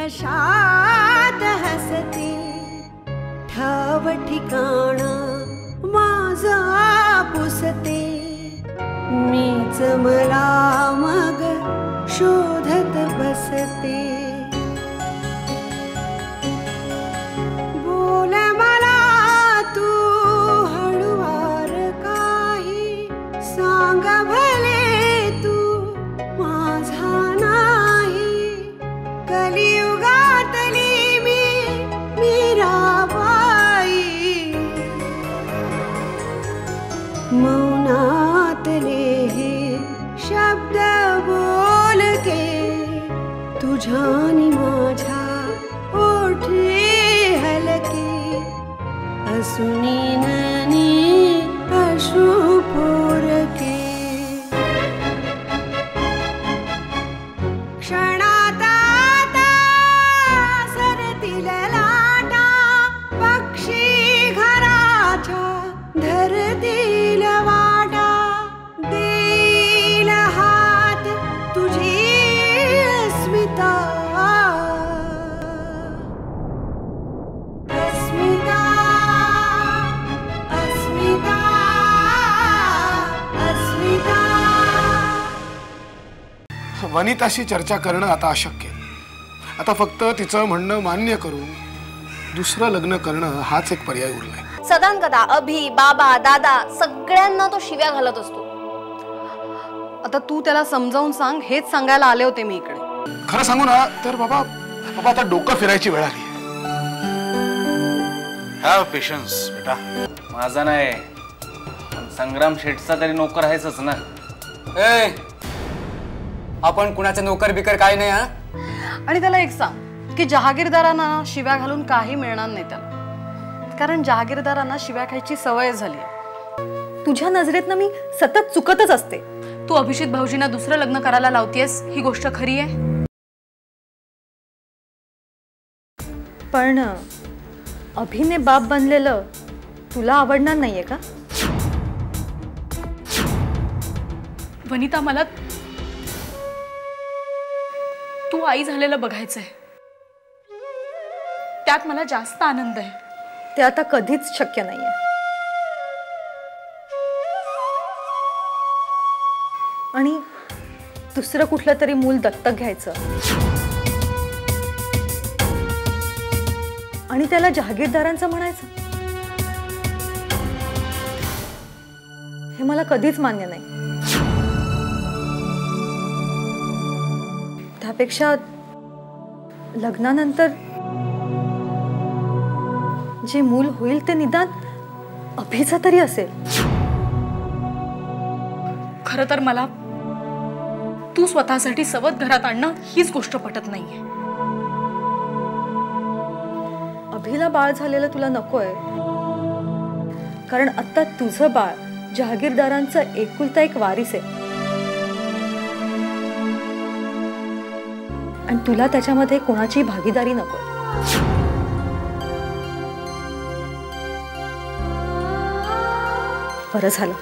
अशात हसते ठाव ठिकाण माझा पुसते मीच मला मग शोधत बसते बोल मला तू हळुवार काही सांग भले तू माझा नाही कलियुगातली मीराबाई मौनातले हे शब्द बोलके तुझ्यानी माझ्या ओठे हलके असुनी ननी अश्रू पोरके क्षणात आता सरतील लाटा पक्षी घराच्या धरतील वाटा देईल हात तुझी अस्मिता अस्मिता अस्मिता अस्मिता. वनिताशी चर्चा करणं आता अशक्य. आता फक्त तिचं म्हणणं मान्य करून दुसरं लग्न करणं हाच एक पर्याय उरलाय. सदानकदा अभि बाबा दादा सगळ्यांना तो शिव्या घालत असतो. आता तू त्याला समजावून सांग, हेच सांगायला आले होते मी इकडे. खरं सांगू ना तर बाबा आता डोकं फिरायची वेळ आली. हॅव पेशन्स बेटा. माझा नाही संग्राम शेठचा तरी नोकर आहेच ना. ए आपण कुणाचे नोकर बिकर काय नाही. हा आणि त्याला एक सांग की जहागीरदारांना शिव्या घालून काही मिळणार नाही त्याला, कारण जहागीरदारांना शिव्या खायची सवय झाली. तुझ्या नजरेतनं मी सतत चुकतच असते. तू अभिजित भाऊजींना दुसरं लग्न करायला लावतेस ही गोष्ट खरी आहे, पण अभिने बाप बनलेलं तुला आवडणार नाहीये का? वनिता मला तू आई झालेलं बघायचंय. त्यात मला जास्त आनंद आहे. ते आता कधीच शक्य नाहीये. आणि दुसरं कुठलं तरी मूल दत्तक घ्यायचं आणि त्याला जहागीरदारांचं म्हणायचं, हे मला कधीच मान्य नाही. त्यापेक्षा लग्नानंतर जे मूल होईल ते निदान अभिचं तरी असेल. खरं तर मला तू स्वतःसाठी सवत घरात आणणं हीच गोष्ट पटत नाहीये. अभिला बाळ झालेलं तुला नकोय, कारण आता तुझं बाळ जहागीरदारांचं एकुलता एक वारीस आहे आणि तुला त्याच्यामध्ये कोणाची भागीदारी नकोय. बरं झालं,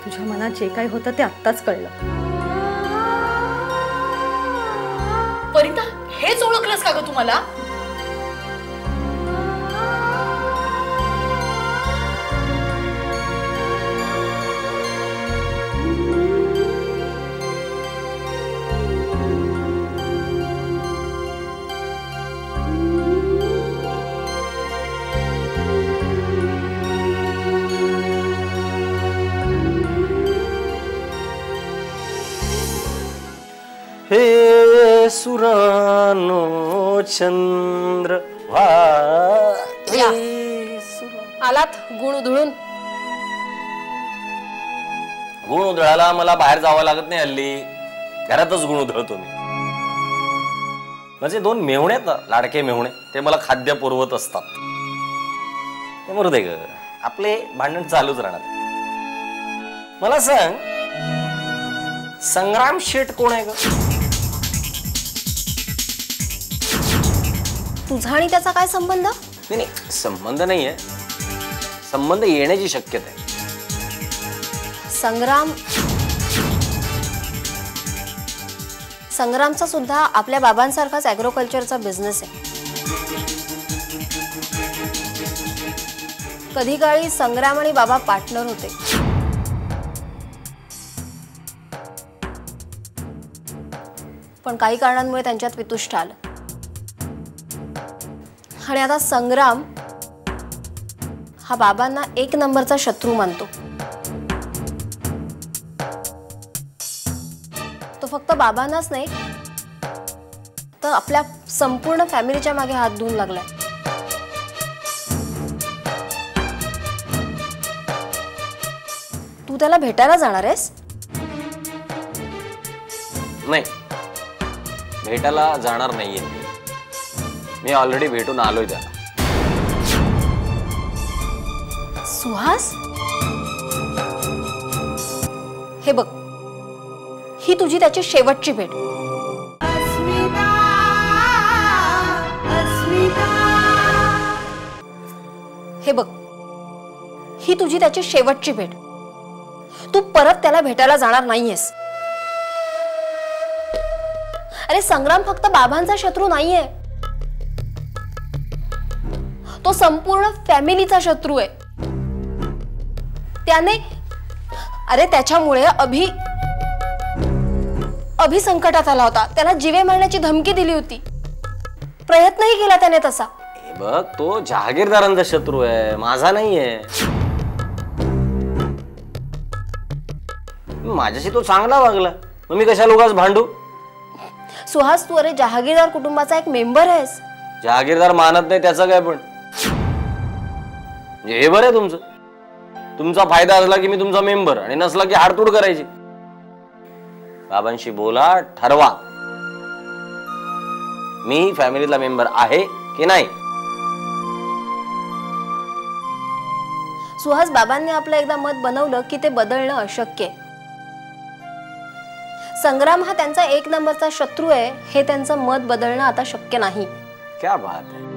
तुझ्या मनात जे काही होतं ते आत्ताच कळलं. वनिता हेच ओळखलंस का ग तुम्हाला? हे सुरानो चंद्र आलात गुण उधळून. गुण उधळायला मला बाहेर जावं लागत नाही हल्ली, घरातच गुण उधळतो मी. म्हणजे 2 मेहुणे लाडके मेहुणे ते मला खाद्य पुरवत असतात. ते मरू दे ग, आपले भांडण चालूच राहणार. मला सांग संग्राम शेठ कोण आहे ग? तुझा आणि त्याचा काय संबंध? नाही नाही, संबंध नाहीये, संबंध येण्याची शक्यता आहे. संग्रामचा सुद्धा आपल्या बाबांसारखाच ॲग्रोकल्चरचा बिझनेस आहे. कधी काळी संग्राम आणि बाबा पार्टनर होते. पण काही कारणांमुळे त्यांच्यात वितुष्ट आलं आणि आता संग्राम हा बाबांना एक नंबरचा शत्रू मानतो. तो फक्त बाबांनाच नाही तर आपल्या संपूर्ण फॅमिलीच्या मागे हात धुवून लागलाय. तू त्याला भेटायला जाणार आहेस? नाही, भेटायला जाणार नाहीये. मी ऑलरेडी भेटून आलोय त्याला. सुहास, हे बघ, ही तुझी त्याची शेवटची भेट. अस्मिता अस्मिता हे बघ, ही तुझी त्याची शेवटची भेट. तू परत त्याला भेटायला जाणार नाहीयेस. अरे संग्राम फक्त बाबांचा शत्रू नाहीये, तो संपूर्ण फॅमिलीचा शत्रू आहे. त्याने अरे त्याच्यामुळे अभि संकटात आला होता. त्याला जीवे मारण्याची धमकी दिली होती. प्रयत्नही केला त्याने तसा. हे बघ, तो जहागीरदारांचा शत्रू आहे, माझा नाहीये. माझ्याशी तो चांगला वागला, मग मी कशाला उगाच भांडू? सुहास, तू अरे जहागीरदार कुटुंबाचा एक मेंबर आहेस. जहागीरदार मानत नाही त्याचं काय, पण हे बरं आहे तुमचं. तुमचा फायदा असला की मी तुमचा मेंबर आणि नसला की हाडतूड करायची. बाबांशी बोला, ठरवा मी फॅमिलीतला मेंबर आहे की नाही. सुहास, बाबांनी आपलं एकदा मत बनवलं की ते बदलणं अशक्य आहे. संग्राम हा त्यांचा एक नंबरचा शत्रू आहे, हे त्यांचं मत बदलणं आता शक्य नाही. क्या बात आहे.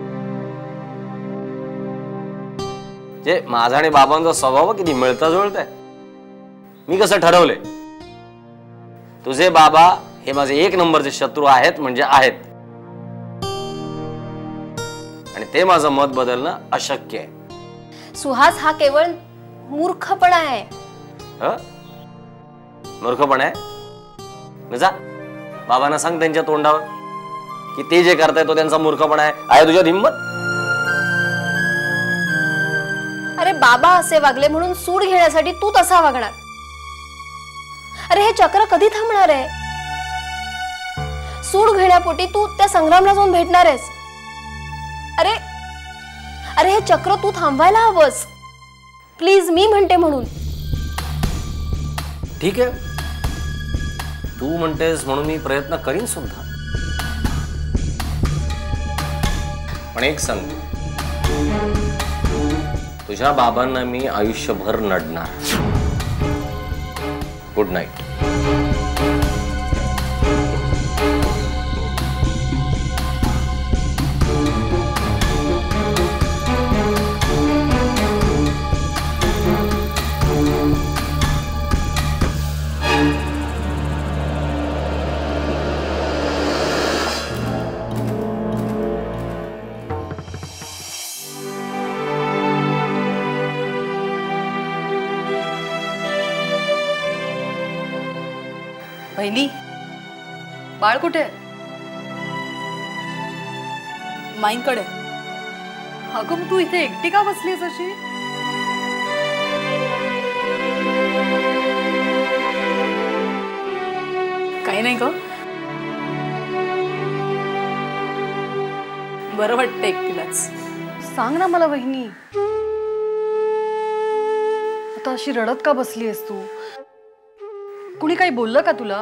जे माझा आणि बाबांचा स्वभाव किती मिळता जुळताय. मी कसं ठरवलंय, तुझे बाबा हे माझे एक नंबरचे शत्रू आहेत म्हणजे आहेत, आणि ते माझं मत बदलणं अशक्य आहे. सुहास, हा केवळ मूर्खपणा आहे. मूर्खपणा आहे? जा बाबांना सांग त्यांच्या तोंडावर की ते जे करताय तो त्यांचा मूर्खपणा आहे तुझ्यात हिंमत? अरे बाबा असे वागले म्हणून सूड घेण्यासाठी तू तसा वागणार? अरे हे चक्र कधी थांबणार आहे? सूड घेण्यापोटी तू त्या संग्रामला जाऊन भेटणार आहेस. अरे अरे हे चक्र तू थांबवायला हवंस. प्लीज, मी म्हणते म्हणून. ठीक आहे, तू म्हणतेस म्हणून मी प्रयत्न करीन सुद्धा. पण एक सांग, तुझ्या बाबांना मी आयुष्यभर नडणार. Good night. बहिणी, बाळ कुठे? माईंकडे. अगं, तू इथे एकटी का बसलीस अशी? काही नाही ग, बरं वाटतं एकटीलाच. सांग ना मला बहिणी, आता अशी रडत का बसली आहेस तू? कुणी काही बोललं का तुला?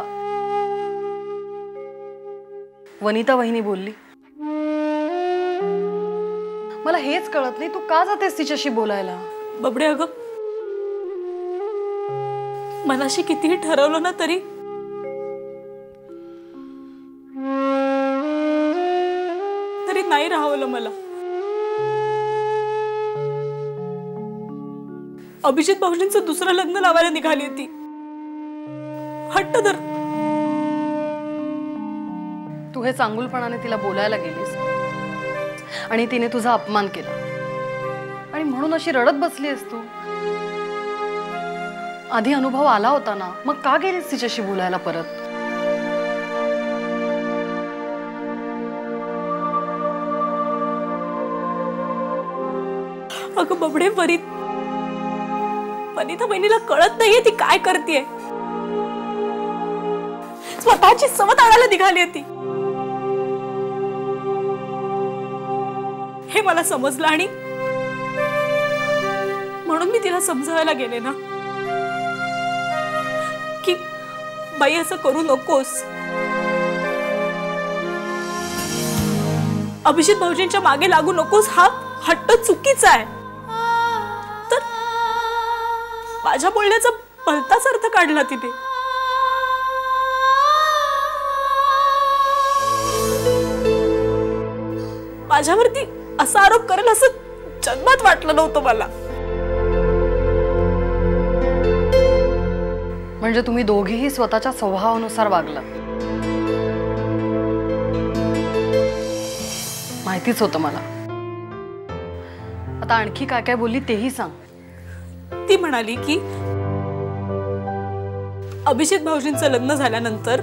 वनिता वहिनी बोलली? मला हेच कळत नाही, तू का जातेस तिच्याशी बोलायला? बबडे, अगं मनाशी कितीही ठरवलं ना तरी नाही राहवलं मला. अभिजित भाऊजींचं दुसरं लग्न लावायला निघाली ती. हट्ट धर. तू हे चांगुलपणाने तिला बोलायला गेलीस आणि तिने तुझा अपमान केला आणि म्हणून अशी रडत बसलीस तू. आधी अनुभव आला होता ना, मग का गेलीस तिच्याशी बोलायला परत? अगं बबडे, वनिता बहिणीला कळत नाहीये ती काय करतेय. स्वतःची सवत आणायला निघाली ती. हे मला समजलं आणि म्हणून मी तिला समजावायला गेले ना की बाई असं करू नकोस. अभिजित भाऊजींच्या मागे लागू नकोस. हा हट्ट चुकीचा आहे. तर माझ्या बोलण्याचा भलताच अर्थ काढला तिने. माझ्यावरती असा आरोप करेल असं जन्मात वाटलं नव्हतं मला. म्हणजे तुम्ही दोघेही स्वतःच्या स्वभावानुसार वागला. माहितीच होतं मला. आता आणखी काय काय बोलली तेही सांग. ती म्हणाली की अभिजित भाऊजींचं लग्न झाल्यानंतर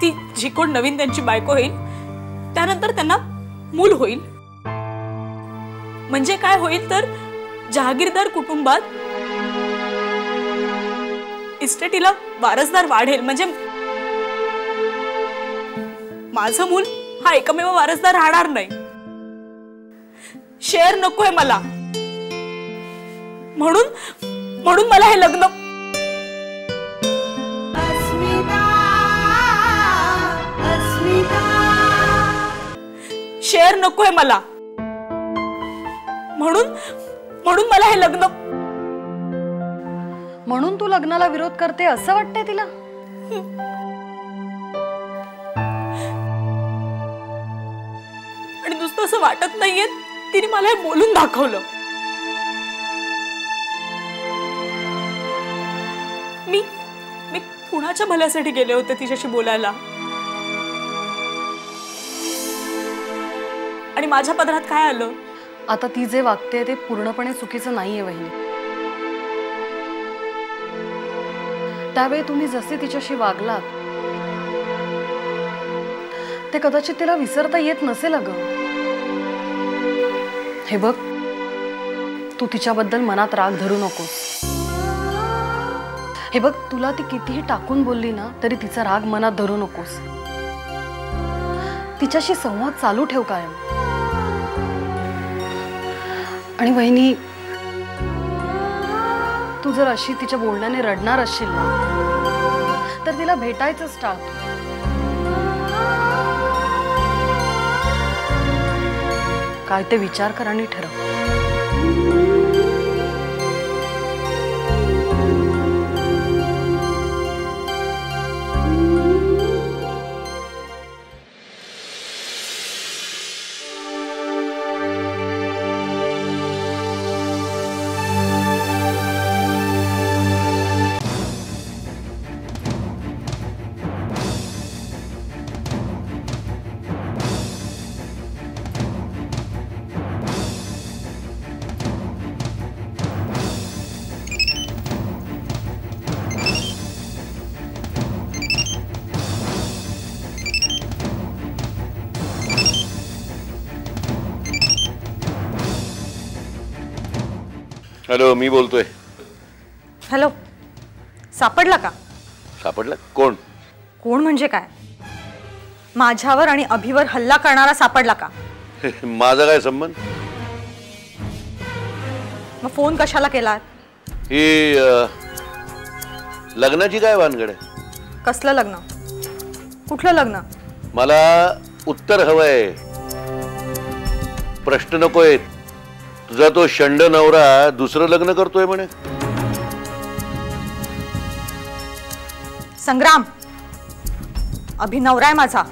ती जी कोण नवीन त्यांची बायको होईल त्यानंतर त्यांना मूल होईल. म्हणजे काय होईल तर जहागीरदार कुटुंबात इस्टेटीला वारसदार वाढेल. म्हणजे माझं मूल हा एकमेव वारसदार राहणार नाही. शेअर नकोय मला. म्हणून मला हे लग्न. अस्मिता अस्मिता शेअर नकोय मला. म्हणून मला हे लग्न. म्हणून तू लग्नाला विरोध करते असं वाटतंय तिला? आणि नुसतं असं वाटत नाहीये, तिने मला हे बोलून दाखवलं. मी कुणाच्या भल्यासाठी गेले होते तिच्याशी बोलायला. आणि माझ्या पदरात काय आलं? आता ती जे वागते ते पूर्णपणे चुकीचं नाहीये वहिनी. त्यावेळी तुम्ही जसे तिच्याशी वागलात ते कदाचित तिला विसरता येत नसेल अगं. हे बघ, तू तिच्याबद्दल मनात राग धरू नकोस. हे बघ, तुला ती कितीही टाकून बोलली ना तरी तिचा राग मनात धरू नकोस. तिच्याशी संवाद चालू ठेव कायम. आणि वहिनी, तू जर अशी तिच्या बोलण्याने रडणार असशील ना तर तिला भेटायचंच टाळ. काय ते विचार कर आणि ठरव. हॅलो, मी बोलतोय. हॅलो, सापडला का? सापडला? कोण? कोण म्हणजे काय? माझ्यावर आणि अभिवर हल्ला करणारा सापडला का? माझा काय संबंध? मग फोन कशाला केला? ही लग्नाची काय भानगड आहे? कसलं लग्न? कुठलं लग्न? मला उत्तर हवंय, प्रश्न नकोय. तुझा तो शंड नवरा दुसरं लग्न करतोय म्हणे. संग्राम, अभिनवरा आहे माझा.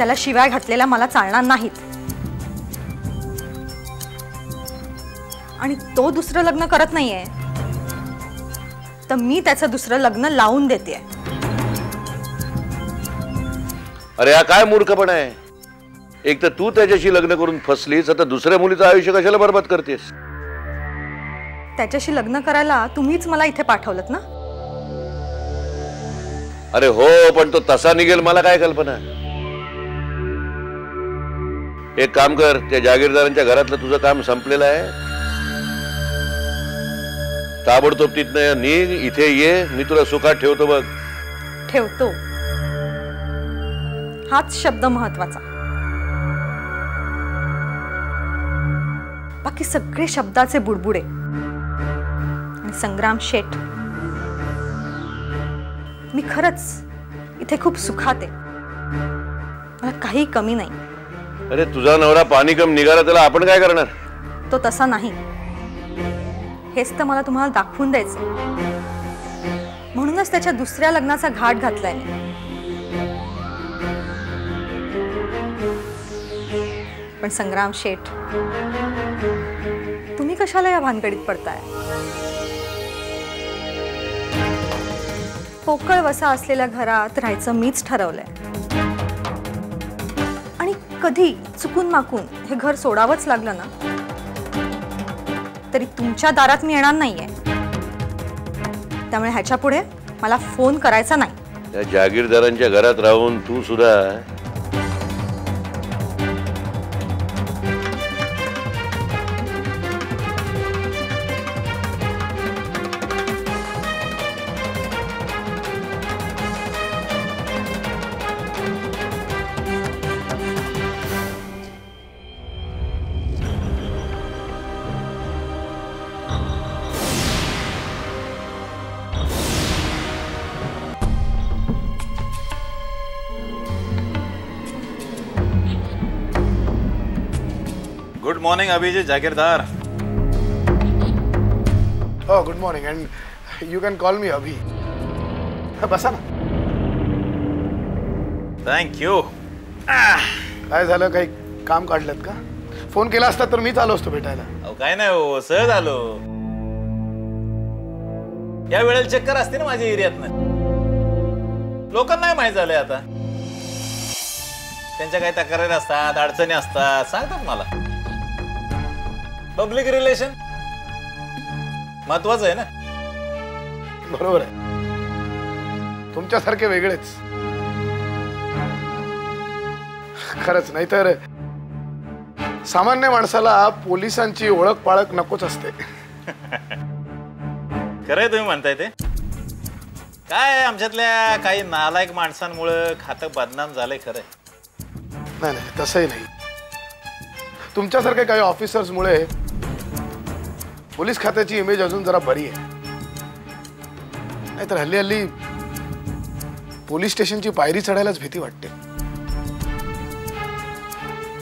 त्याला शिवाय घातलेल्या मला चालणार नाहीत. आणि तो दुसरं लग्न करत नाहीये तर मी त्याचं दुसरं लग्न लावून देते. अरे हा काय मूर्खपणा आहे. एक तर तू त्याच्याशी लग्न करून फसलीस, आता दुसऱ्या मुलीचं आयुष्य कशाला बरबाद करतेस? त्याच्याशी लग्न करायला तुम्हीच मला इथे पाठवलत ना. अरे हो, पण तो तसा निघेल मला काय कल्पना. एक काम कर, त्या जागीरदारांच्या घरातलं तुझं काम संपलेलं आहे. ताबडतोब तिथनं निघ, इथे ये, मी तुला सुखात ठेवतो बघ. ठेवतो हाच शब्द महत्वाचा. बाकी सगळे शब्दाचे बुडबुडे. आणि संग्राम शेठ, मी खरंच इथे खूप सुखात आहे. मला काही कमी नाही. अरे तुझा नवरा पाणी कम निघाला, त्याला आपण काय करणार? तो तसा नाही. हेच तर मला तुम्हाला दाखवून द्यायचं. म्हणूनच त्याच्या दुसऱ्या लग्नाचा घाट घातलाय मी. पण संग्राम शेठ, तुम्ही कशाला या भानगडीत पडताय? पोकळ वसा असलेल्या घरात राहायचं मीच ठरवलंय. आणि कधी चुकून माकून हे घर सोडावंच लागलं ना तरी तुमच्या दारात मी येणार नाहीये. त्यामुळे ह्याच्या पुढे मला फोन करायचा नाही. त्या जागीरदारांच्या घरात राहून तू सुद्धा गुड मॉर्निंग अभिजीत जागीरदार. हो, good morning. And you can call me Abhi. बसा ना. थँक्यू. काय झालं, काही काम काढलं का? फोन केला असता तर मीच आलो असतो भेटायला. अहो काय नाही हो, सहज आलो. या वेळेला चक्कर असते ना माझ्या एरियातनं. लोकांना नाही माहित झालंय आता. त्यांच्या काही तक्रारी असतात, अडचणी असतात, सांगतात मला. पब्लिक रिलेशन महत्वाचं आहे ना. बरोबर आहे. तुमच्यासारखे वेगळेच. खरंच, नाहीतर सामान्य माणसाला पोलिसांची ओळख पाळख नकोच असते. खरंय तुम्ही म्हणताय ते. काय आमच्यातल्या काही नालायक माणसांमुळे खातं बदनाम झालंय. खरंय. नाही नाही, तसंही नाही. तुमच्यासारखे काही ऑफिसर्समुळे पोलीस खात्याची इमेज अजून जरा बरी आहे. नाहीतर हल्ली हल्ली पोलीस स्टेशनची पायरी चढायलाच भीती वाटते.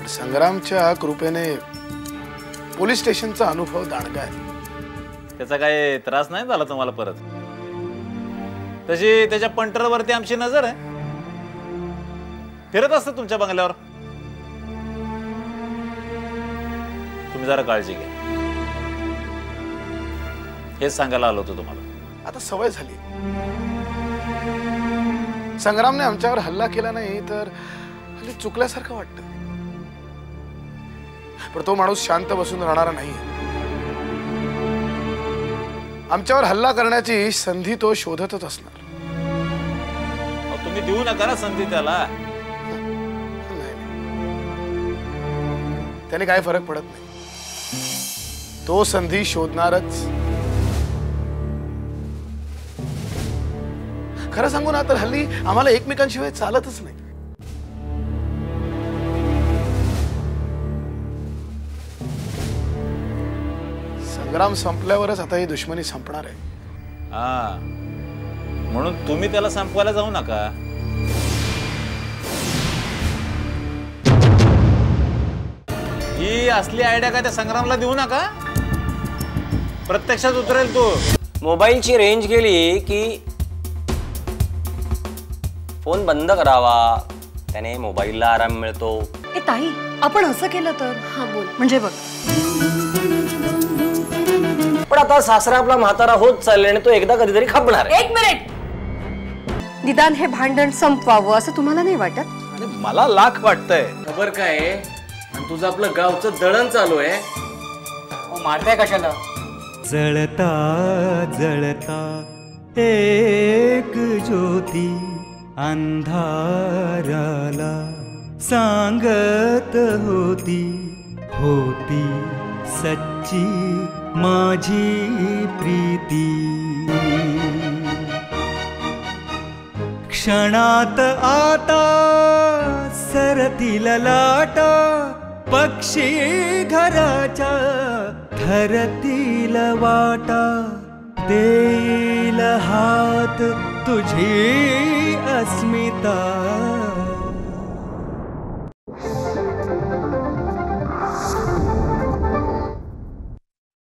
संग्रामच्या कृपेने पोलीस स्टेशनचा अनुभव दांडगा आहे. त्याचा काही त्रास नाही झाला तुम्हाला परत? तशी त्याच्या पंटरवरती आमची नजर आहे. फिरत असतं तुमच्या बंगल्यावर. तुम्ही जरा काळजी घ्या. हेच सांगायला आलो होतो तुम्हाला. आता सवय झाली. संग्रामने आमच्यावर हल्ला केला नाही तर हल्ली चुकल्यासारखं वाटतं. पण तो माणूस शांत बसून राहणारा नाही. आमच्यावर हल्ला करण्याची संधी तो शोधतच असणार. तुम्ही देऊ नका ना संधी त्याला. त्याने काय फरक पडत नाही. तो संधी शोधणारच. खरं सांगू ना तर हल्ली आम्हाला एकमेकांशिवाय चालतच नाही. संग्राम संपल्यावरच आता ही दुश्मनी संपणार आहे. हा, म्हणून तुम्ही त्याला संपवायला जाऊ नका. ही असली आयडिया काय त्या संग्रामला देऊ नका. प्रत्यक्षात उतरेल तो. मोबाईलची रेंज गेली की फोन बंद करावा, त्याने मोबाईलला आराम मिळतो. ए ताई, आपण असं केलं तर? हा बोल. म्हणजे बघ, पण आता सासरा आपला म्हातारा होत चालले आणि तो एकदा कधीतरी खपणार आहे. एक मिनिट, निदान हे भांडण संपवावं असं तुम्हाला नाही वाटत? आणि मला लाख वाटतंय. खबर काय आहे? आणि तुझं आपलं गावचं दळण चालू आहे, मारताय कशाला? जळता जळता एक ज्योती अंधाराला सांगत होती, होती सच्ची माझी प्रीती. क्षणात आता सरतील लाटा, पक्षी घराच्या ठरतील वाटा. देईल हात तुझी अस्मिता